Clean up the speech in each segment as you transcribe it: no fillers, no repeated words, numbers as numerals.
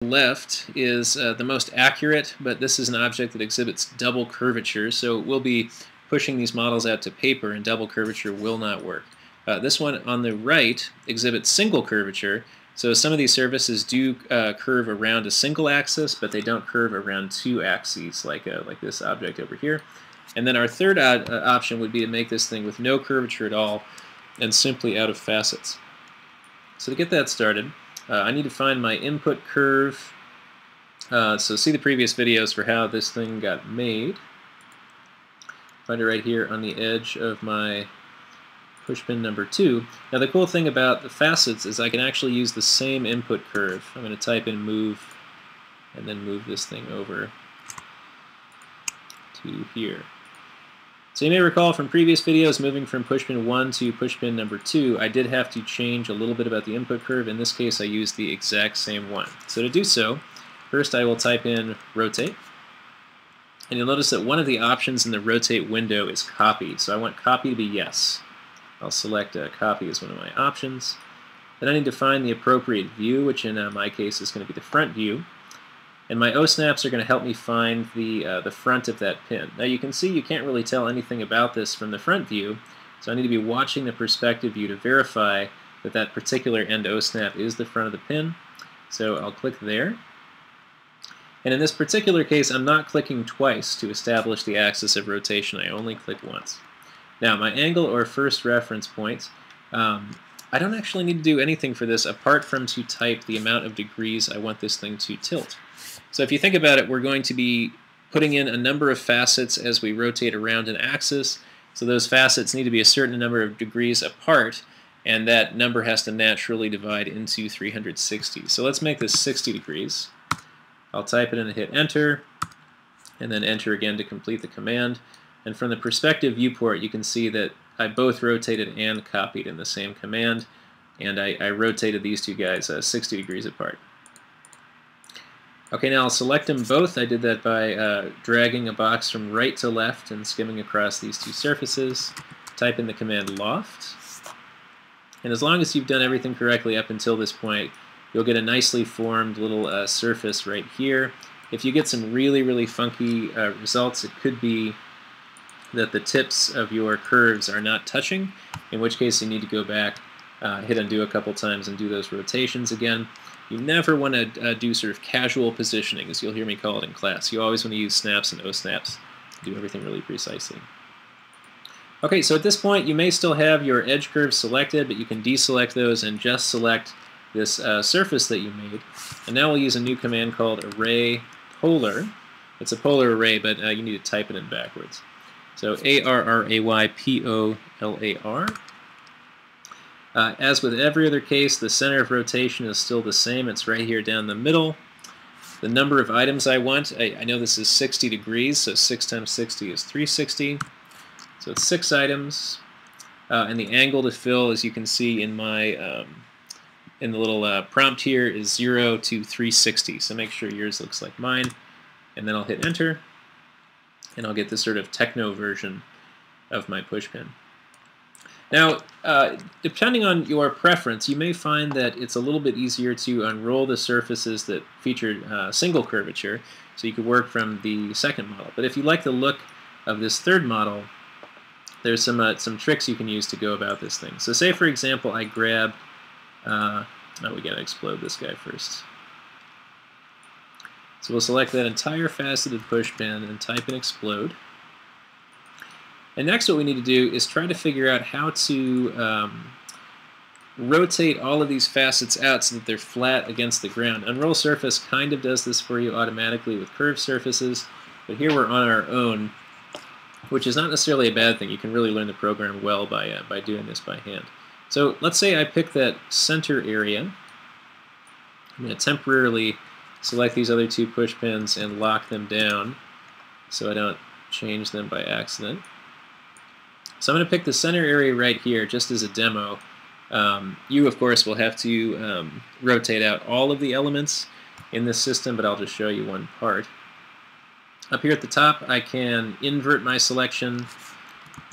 Left is the most accurate, but this is an object that exhibits double curvature, so we'll be pushing these models out to paper, and double curvature will not work. This one on the right exhibits single curvature, so some of these surfaces do curve around a single axis, but they don't curve around two axes like this object over here. And then our third option would be to make this thing with no curvature at all and simply out of facets. So to get that started, I need to find my input curve. So see the previous videos for how this thing got made. Find it right here on the edge of my pushpin number 2. Now the cool thing about the facets is I can actually use the same input curve. I'm going to type in move and then move this thing over to here. So you may recall from previous videos, moving from pushpin 1 to pushpin number 2, I did have to change a little bit about the input curve. In this case, I used the exact same one. So to do so, first I will type in rotate. And you'll notice that one of the options in the rotate window is copy. So I want copy to be yes. I'll select copy as one of my options. Then I need to find the appropriate view, which in my case is going to be the front view. And my O-snaps are going to help me find the front of that pin. Now you can see you can't really tell anything about this from the front view, so I need to be watching the perspective view to verify that that particular end O-snap is the front of the pin. So I'll click there. And in this particular case, I'm not clicking twice to establish the axis of rotation. I only click once. Now my angle or first reference point, I don't actually need to do anything for this apart from to type the amount of degrees I want this thing to tilt. So if you think about it, we're going to be putting in a number of facets as we rotate around an axis. So those facets need to be a certain number of degrees apart, and that number has to naturally divide into 360. So let's make this 60 degrees. I'll type it in and hit enter, and then enter again to complete the command. And from the perspective viewport, you can see that I both rotated and copied in the same command, and I rotated these two guys 60 degrees apart. Okay, now I'll select them both. I did that by dragging a box from right to left and skimming across these two surfaces. Type in the command loft. And as long as you've done everything correctly up until this point, you'll get a nicely formed little surface right here. If you get some really, really funky results, it could be that the tips of your curves are not touching, in which case you need to go back, hit undo a couple times and do those rotations again. You never want to do sort of casual positioning, as you'll hear me call it in class. You always want to use snaps and O-snaps to do everything really precisely. Okay, so at this point you may still have your edge curves selected, but you can deselect those and just select this surface that you made. And now we'll use a new command called array polar. It's a polar array, but you need to type it in backwards. So A-R-R-A-Y-P-O-L-A-R. As with every other case, the center of rotation is still the same. It's right here down the middle. The number of items I want, I know this is 60 degrees, so 6 times 60 is 360. So it's 6 items. And the angle to fill, as you can see in my in the little prompt here, is 0 to 360. So make sure yours looks like mine. And then I'll hit enter, and I'll get this sort of techno version of my pushpin. Now, depending on your preference, you may find that it's a little bit easier to unroll the surfaces that feature single curvature, so you could work from the second model. But if you like the look of this third model, there's some tricks you can use to go about this thing. So say, for example, I grab, oh, we gotta explode this guy first. So we'll select that entire faceted pushpin and type in explode. And next what we need to do is try to figure out how to rotate all of these facets out so that they're flat against the ground. Unroll Surface kind of does this for you automatically with curved surfaces, but here we're on our own, which is not necessarily a bad thing. You can really learn the program well by doing this by hand. So let's say I pick that center area. I'm going to temporarily select these other two pushpins and lock them down so I don't change them by accident. So I'm going to pick the center area right here just as a demo. You, of course, will have to rotate out all of the elements in this system, but I'll just show you one part. Up here at the top, I can invert my selection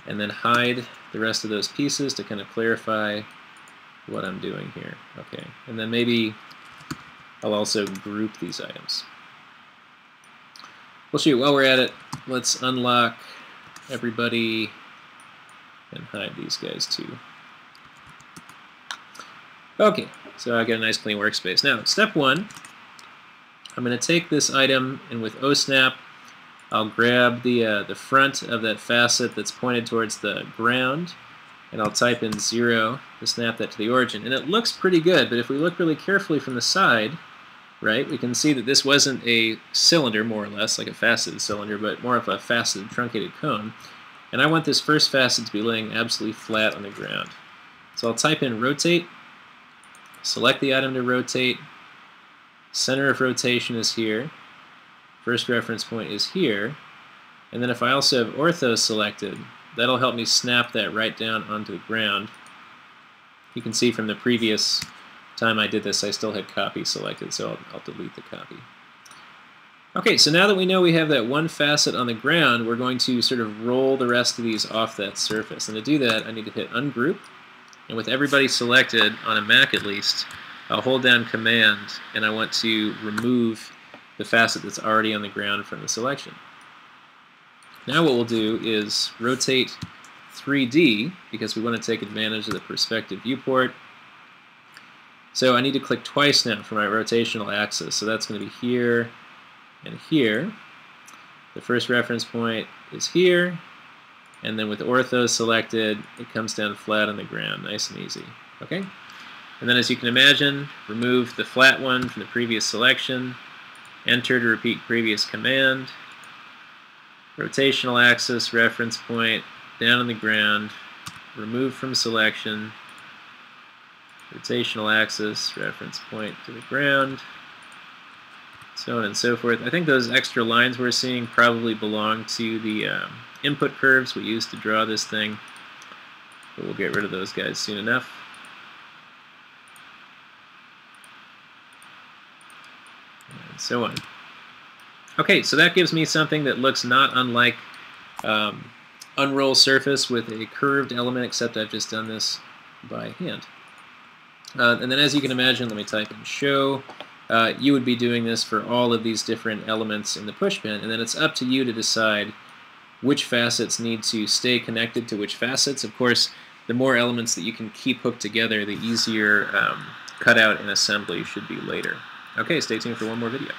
and then hide the rest of those pieces to kind of clarify what I'm doing here. Okay, and then maybe I'll also group these items. Well, shoot, while we're at it, let's unlock everybody and hide these guys too. Okay, so I got a nice clean workspace. Now, step one, I'm going to take this item, and with OSnap, I'll grab the front of that facet that's pointed towards the ground, and I'll type in 0 to snap that to the origin. And it looks pretty good, but if we look really carefully from the side, right, we can see that this wasn't a cylinder, more or less, like a faceted cylinder, but more of a faceted, truncated cone. And I want this first facet to be laying absolutely flat on the ground. So I'll type in rotate, select the item to rotate, center of rotation is here, first reference point is here, and then if I also have ortho selected, that'll help me snap that right down onto the ground. You can see from the previous time I did this, I still had copy selected, so I'll delete the copy. Okay, so now that we know we have that one facet on the ground, we're going to sort of roll the rest of these off that surface. And to do that, I need to hit ungroup, and with everybody selected, on a Mac at least, I'll hold down Command, and I want to remove the facet that's already on the ground from the selection. Now what we'll do is rotate 3D, because we want to take advantage of the perspective viewport. So I need to click twice now for my rotational axis. So that's going to be here and here. The first reference point is here, and then with ortho selected, it comes down flat on the ground, nice and easy. Okay? And then as you can imagine, remove the flat one from the previous selection, enter to repeat previous command, rotational axis, reference point, down on the ground, remove from selection, rotational axis, reference point to the ground, so on and so forth. I think those extra lines we're seeing probably belong to the input curves we used to draw this thing, but we'll get rid of those guys soon enough. And so on. Okay, so that gives me something that looks not unlike unroll surface with a curved element, except I've just done this by hand. And then as you can imagine, let me type in show. You would be doing this for all of these different elements in the pushpin, and then it's up to you to decide which facets need to stay connected to which facets. Of course, the more elements that you can keep hooked together, the easier cutout and assembly should be later. Okay, stay tuned for one more video.